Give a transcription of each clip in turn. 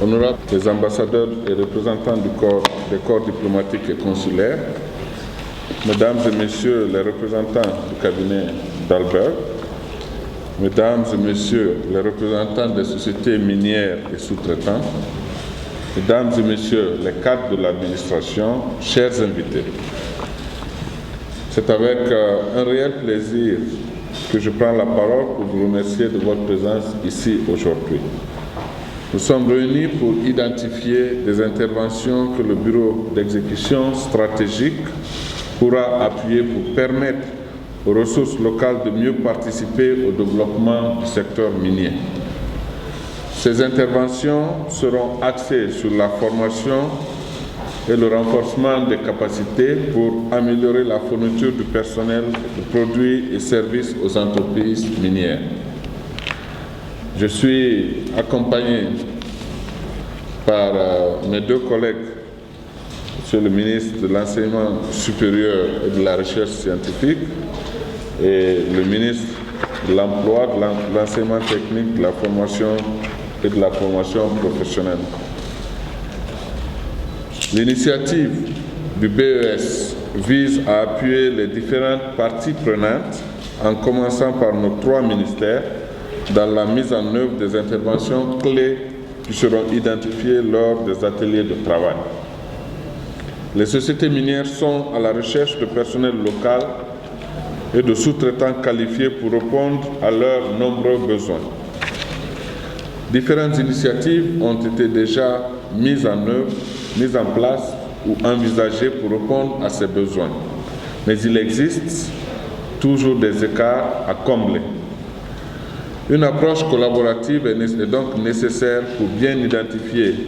honorables les ambassadeurs et représentants des corps diplomatiques et consulaires, mesdames et messieurs les représentants du cabinet d'Albert, mesdames et messieurs les représentants des sociétés minières et sous-traitants, mesdames et messieurs les cadres de l'administration, chers invités. C'est avec un réel plaisir que je prends la parole pour vous remercier de votre présence ici aujourd'hui. Nous sommes réunis pour identifier des interventions que le Bureau d'exécution stratégique pourra appuyer pour permettre aux ressources locales de mieux participer au développement du secteur minier. Ces interventions seront axées sur la formation et le renforcement des capacités pour améliorer la fourniture du personnel de produits et services aux entreprises minières. Je suis accompagné par mes deux collègues, Monsieur le ministre de l'Enseignement supérieur et de la Recherche scientifique et le ministre de l'Emploi, de l'Enseignement technique, de la formation et de la formation professionnelle. L'initiative du BES vise à appuyer les différentes parties prenantes, en commençant par nos 3 ministères, dans la mise en œuvre des interventions clés qui seront identifiées lors des ateliers de travail. Les sociétés minières sont à la recherche de personnel local et de sous-traitants qualifiés pour répondre à leurs nombreux besoins. Différentes initiatives ont été déjà mises en place ou envisagées pour répondre à ces besoins. Mais il existe toujours des écarts à combler. Une approche collaborative est donc nécessaire pour bien identifier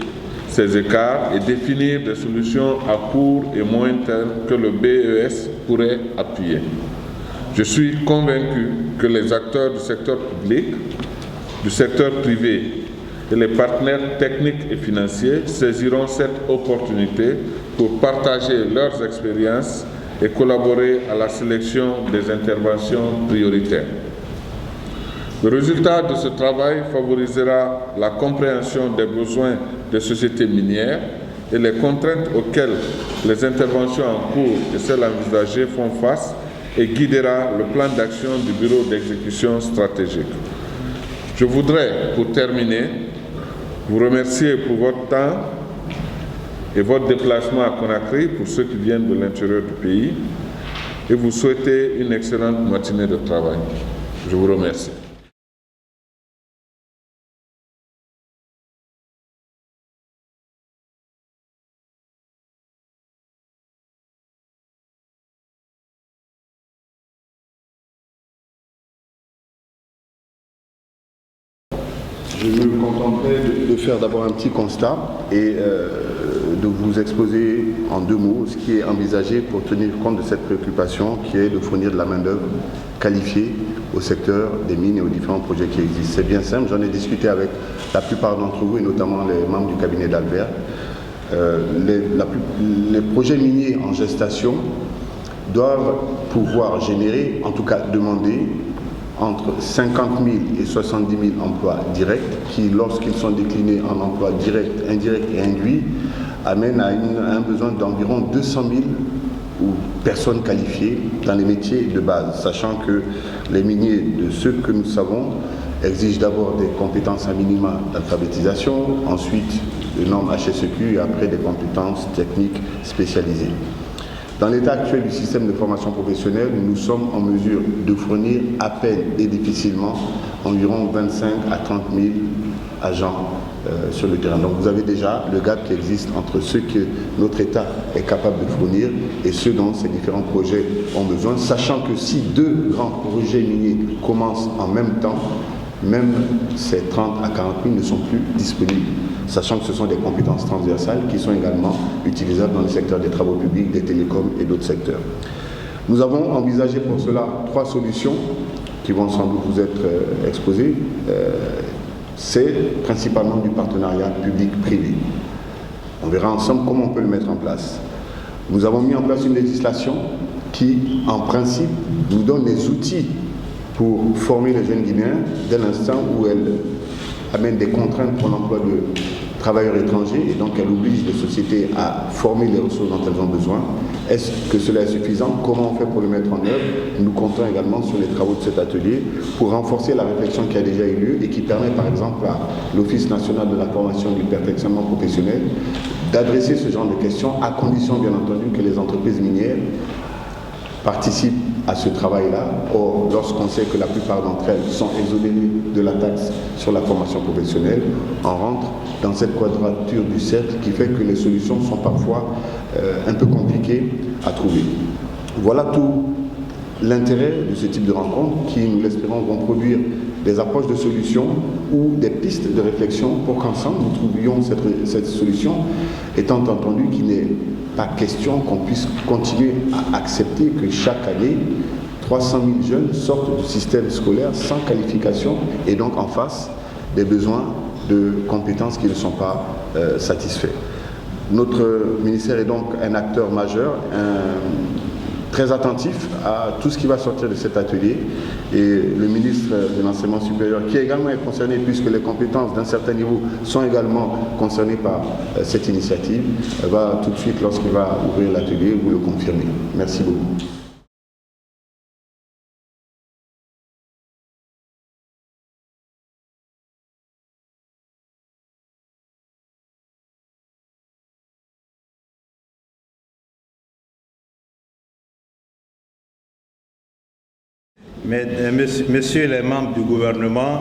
ces écarts et définir des solutions à court et moyen terme que le BES pourrait appuyer. Je suis convaincu que les acteurs du secteur public, du secteur privé et les partenaires techniques et financiers saisiront cette opportunité pour partager leurs expériences et collaborer à la sélection des interventions prioritaires. Le résultat de ce travail favorisera la compréhension des besoins des sociétés minières et les contraintes auxquelles les interventions en cours et celles envisagées font face et guidera le plan d'action du Bureau d'exécution stratégique. Je voudrais, pour terminer, vous remercier pour votre temps et votre déplacement à Conakry pour ceux qui viennent de l'intérieur du pays et vous souhaiter une excellente matinée de travail. Je vous remercie. Je me contenterai de faire d'abord un petit constat et de vous exposer en 2 mots ce qui est envisagé pour tenir compte de cette préoccupation qui est de fournir de la main-d'œuvre qualifiée au secteur des mines et aux différents projets qui existent. C'est bien simple, j'en ai discuté avec la plupart d'entre vous et notamment les membres du cabinet d'Albert. Les projets miniers en gestation doivent pouvoir générer, en tout cas demander, entre 50 000 et 70 000 emplois directs qui, lorsqu'ils sont déclinés en emplois directs, indirects et induits, amènent à un besoin d'environ 200 000 personnes qualifiées dans les métiers de base, sachant que les miniers, de ceux que nous savons, exigent d'abord des compétences à minima d'alphabétisation, ensuite les normes HSEQ et après des compétences techniques spécialisées. Dans l'état actuel du système de formation professionnelle, nous sommes en mesure de fournir à peine et difficilement environ 25 à 30 000 agents sur le terrain. Donc vous avez déjà le gap qui existe entre ce que notre État est capable de fournir et ce dont ces différents projets ont besoin, sachant que si 2 grands projets miniers commencent en même temps, même ces 30 à 40 000 ne sont plus disponibles, sachant que ce sont des compétences transversales qui sont également utilisables dans le secteur des travaux publics, des télécoms et d'autres secteurs. Nous avons envisagé pour cela 3 solutions qui vont sans doute vous être exposées. C'est principalement du partenariat public-privé. On verra ensemble comment on peut le mettre en place. Nous avons mis en place une législation qui, en principe, nous donne les outils pour former les jeunes Guinéens dès l'instant où elle amène des contraintes pour l'emploi de travailleurs étrangers, et donc elle oblige les sociétés à former les ressources dont elles ont besoin. Est-ce que cela est suffisant? Comment on fait pour le mettre en œuvre? Nous comptons également sur les travaux de cet atelier pour renforcer la réflexion qui a déjà eu lieu et qui permet par exemple à l'Office national de la formation et du perfectionnement professionnel d'adresser ce genre de questions, à condition bien entendu que les entreprises minières participent à ce travail-là. Or, lorsqu'on sait que la plupart d'entre elles sont exonérées de la taxe sur la formation professionnelle, on rentre dans cette quadrature du cercle qui fait que les solutions sont parfois un peu compliquées à trouver. Voilà tout l'intérêt de ce type de rencontres qui, nous l'espérons, vont produire des approches de solutions ou des pistes de réflexion pour qu'ensemble nous trouvions cette solution, étant entendu qu'il n'est pas question qu'on puisse continuer à accepter que chaque année 300 000 jeunes sortent du système scolaire sans qualification et donc en face des besoins de compétences qui ne sont pas satisfaits. Notre ministère est donc un acteur majeur, très attentif à tout ce qui va sortir de cet atelier, et le ministre de l'Enseignement supérieur, qui également est concerné puisque les compétences d'un certain niveau sont également concernées par cette initiative, va tout de suite, lorsqu'il va ouvrir l'atelier, vous le confirmer. Merci beaucoup. Messieurs les membres du gouvernement,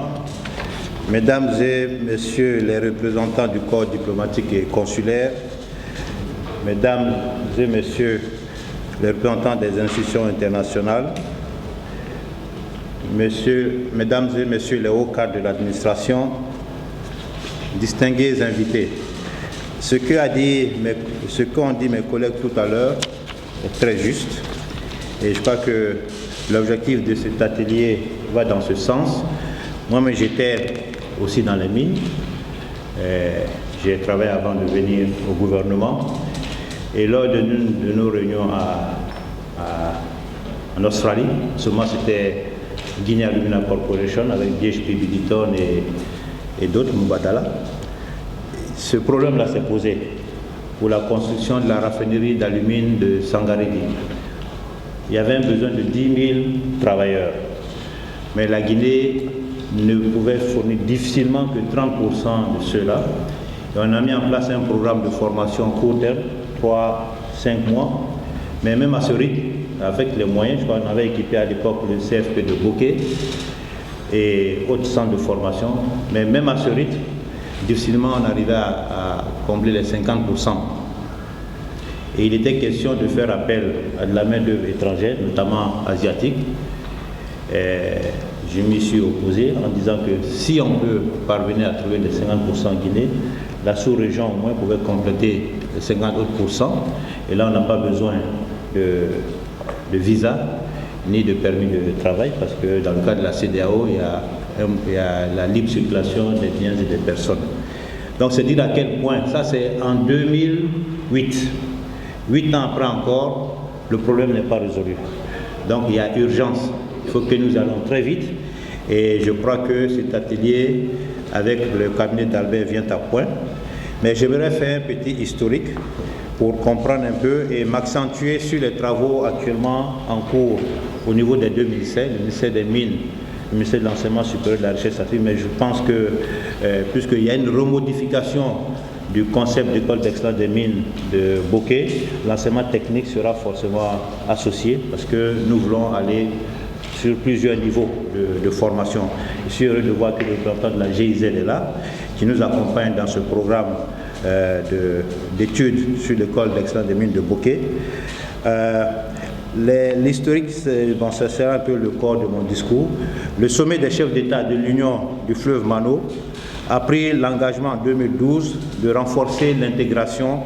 Mesdames et Messieurs les représentants du corps diplomatique et consulaire, Mesdames et Messieurs les représentants des institutions internationales, Mesdames et Messieurs les hauts cadres de l'administration, distingués invités, ce qu'ont dit mes collègues tout à l'heure est très juste, et je crois que l'objectif de cet atelier va dans ce sens. Moi-même, j'étais aussi dans les mines. J'ai travaillé avant de venir au gouvernement. Et lors de nos réunions en Australie, seulement c'était Guinea Alumina Corporation avec BHP Billiton et d'autres, Mubadala. Ce problème-là s'est posé pour la construction de la raffinerie d'alumine de Sangaredi. Il y avait un besoin de 10 000 travailleurs, mais la Guinée ne pouvait fournir difficilement que 30% de ceux-là. Et on a mis en place un programme de formation court terme, 3-5 mois, mais même à ce rythme, avec les moyens, je crois qu'on avait équipé à l'époque le CFP de Bokeh et autres centres de formation, mais même à ce rythme, difficilement on arrivait à combler les 50%. Et il était question de faire appel à de la main-d'œuvre étrangère, notamment asiatique. Je m'y suis opposé en disant que si on peut parvenir à trouver les 50% en Guinée, la sous-région au moins pouvait compléter les 50%. Et là, on n'a pas besoin de visa ni de permis de travail parce que dans le cas de la CEDEAO, il y a la libre circulation des biens et des personnes. Donc c'est dire à quel point, ça c'est en 2008. 8 ans après encore, le problème n'est pas résolu. Donc il y a urgence. Il faut que nous allons très vite. Et je crois que cet atelier, avec le cabinet d'Albert, vient à point. Mais j'aimerais faire un petit historique pour comprendre un peu et m'accentuer sur les travaux actuellement en cours au niveau des deux ministères, le ministère des Mines, le ministère de l'Enseignement supérieur de la Recherche scientifique. Mais je pense que, puisqu'il y a une remodification du concept d'école d'excellence des mines de Bokeh, l'enseignement technique sera forcément associé parce que nous voulons aller sur plusieurs niveaux de formation. Je suis heureux de voir que le représentant de la GIZ est là, qui nous accompagne dans ce programme d'études sur l'école d'excellence des mines de Bokeh. L'historique, bon, ça sera un peu le corps de mon discours. Le sommet des chefs d'État de l'Union du fleuve Mano a pris l'engagement en 2012 de renforcer l'intégration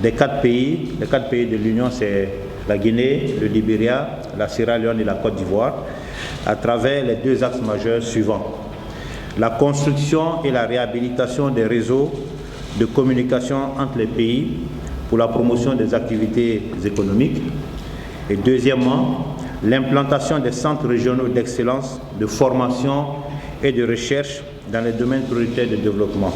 des 4 pays. Les 4 pays de l'Union, c'est la Guinée, le Libéria, la Sierra Leone et la Côte d'Ivoire, à travers les 2 axes majeurs suivants. La construction et la réhabilitation des réseaux de communication entre les pays pour la promotion des activités économiques. Et deuxièmement, l'implantation des centres régionaux d'excellence, de formation et de recherche dans les domaines prioritaires de développement.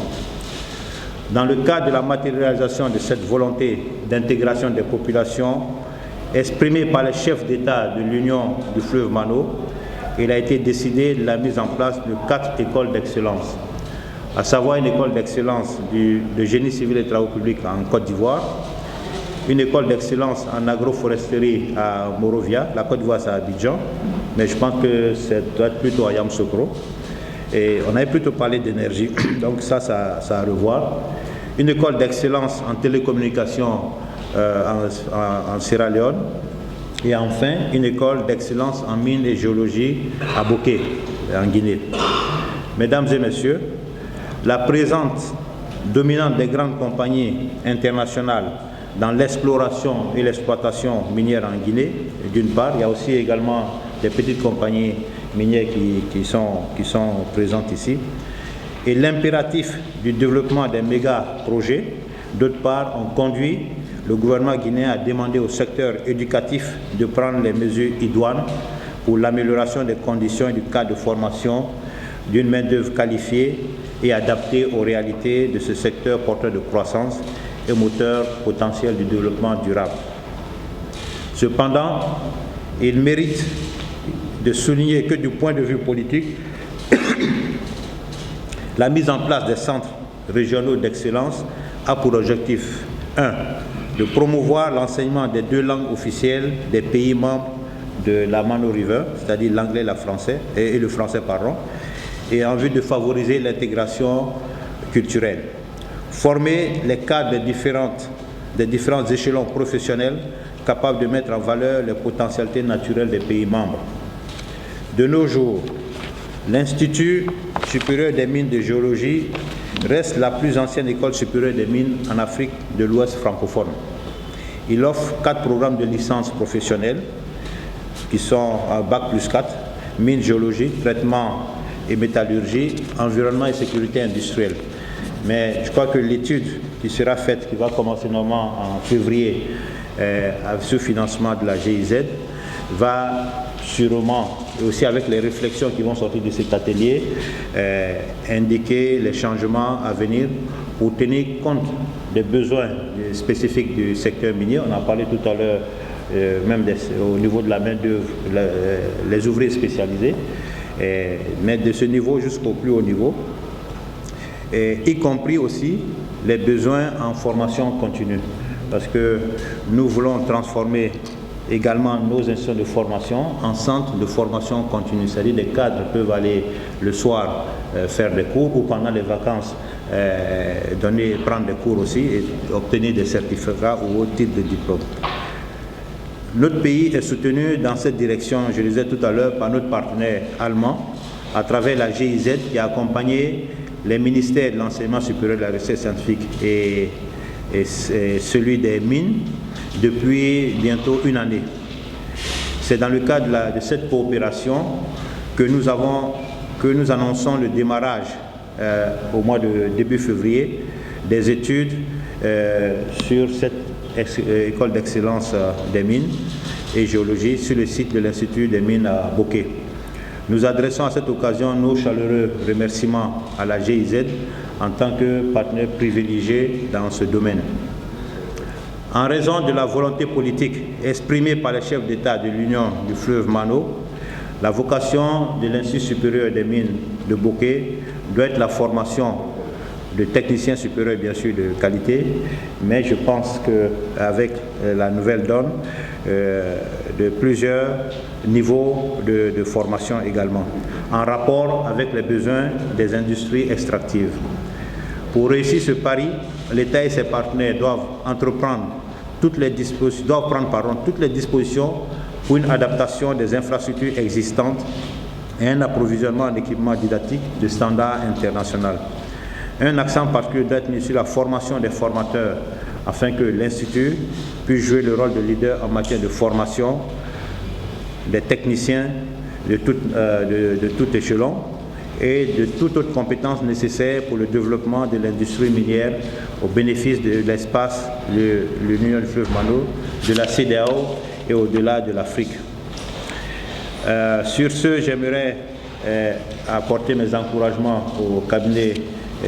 Dans le cadre de la matérialisation de cette volonté d'intégration des populations exprimée par les chefs d'État de l'Union du fleuve Mano, il a été décidé de la mise en place de 4 écoles d'excellence, à savoir une école d'excellence de génie civil et travaux publics en Côte d'Ivoire, une école d'excellence en agroforesterie à Morovia, la Côte d'Ivoire c'est à Abidjan, mais je pense que ça doit être plutôt à Yamoussoukro. Et on avait plutôt parlé d'énergie, donc ça à revoir. Une école d'excellence en télécommunication en Sierra Leone. Et enfin, une école d'excellence en mines et géologie à Boké, en Guinée. Mesdames et messieurs, la présence dominante des grandes compagnies internationales dans l'exploration et l'exploitation minière en Guinée, d'une part, il y a aussi également des petites compagnies minières qui sont présentes ici, et l'impératif du développement des méga-projets, d'autre part, ont conduit le gouvernement guinéen a demandé au secteur éducatif de prendre les mesures idoines pour l'amélioration des conditions et du cadre de formation d'une main-d'œuvre qualifiée et adaptée aux réalités de ce secteur porteur de croissance et moteur potentiel du développement durable. Cependant, il mérite de souligner que du point de vue politique, la mise en place des centres régionaux d'excellence a pour objectif 1. De promouvoir l'enseignement des 2 langues officielles des pays membres de la Mano River, c'est-à-dire l'anglais et le français, et en vue de favoriser l'intégration culturelle. Former les cadres des différents échelons professionnels capables de mettre en valeur les potentialités naturelles des pays membres. De nos jours, l'Institut supérieur des mines de géologie reste la plus ancienne école supérieure des mines en Afrique de l'Ouest francophone. Il offre 4 programmes de licence professionnelle qui sont à Bac+4, mines, géologie, traitement et métallurgie, environnement et sécurité industrielle. Mais je crois que l'étude qui sera faite, qui va commencer normalement en février, sous financement de la GIZ, va sûrement, et aussi avec les réflexions qui vont sortir de cet atelier, indiquer les changements à venir pour tenir compte des besoins spécifiques du secteur minier. On a parlé tout à l'heure, même au niveau de la main-d'œuvre, les ouvriers spécialisés, mais de ce niveau jusqu'au plus haut niveau, y compris aussi les besoins en formation continue. Parce que nous voulons transformer également nos institutions de formation en centres de formation continue. C'est-à-dire que les cadres peuvent aller le soir faire des cours ou pendant les vacances prendre des cours aussi et obtenir des certificats ou autres types de diplômes. Notre pays est soutenu dans cette direction, je le disais tout à l'heure, par notre partenaire allemand à travers la GIZ qui a accompagné les ministères de l'enseignement supérieur de la recherche scientifique et celui des mines depuis bientôt 1 année. C'est dans le cadre de cette coopération que nous annonçons le démarrage au mois de début février des études sur cette école d'excellence des mines et géologie sur le site de l'Institut des mines à Boké. Nous adressons à cette occasion nos chaleureux remerciements à la GIZ en tant que partenaire privilégié dans ce domaine. En raison de la volonté politique exprimée par les chefs d'État de l'Union du fleuve Mano, la vocation de l'Institut supérieur des mines de Boké doit être la formation de techniciens supérieurs, bien sûr, de qualité, mais je pense qu'avec la nouvelle donne, de plusieurs niveaux de formation également, en rapport avec les besoins des industries extractives. Pour réussir ce pari, l'État et ses partenaires doivent prendre toutes les dispositions pour une adaptation des infrastructures existantes et un approvisionnement en équipement didactique de standard international. Un accent particulier doit être mis sur la formation des formateurs afin que l'Institut puisse jouer le rôle de leader en matière de formation des techniciens de tout échelon et de toute autre compétence nécessaire pour le développement de l'industrie minière au bénéfice de l'espace de l'Union du fleuve Mano, de la CEDEAO et au-delà de l'Afrique. Sur ce, j'aimerais apporter mes encouragements au cabinet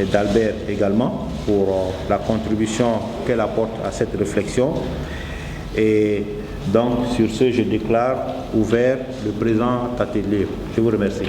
d'Albert également, pour la contribution qu'elle apporte à cette réflexion. Et donc, sur ce, je déclare ouvert le présent atelier. Je vous remercie.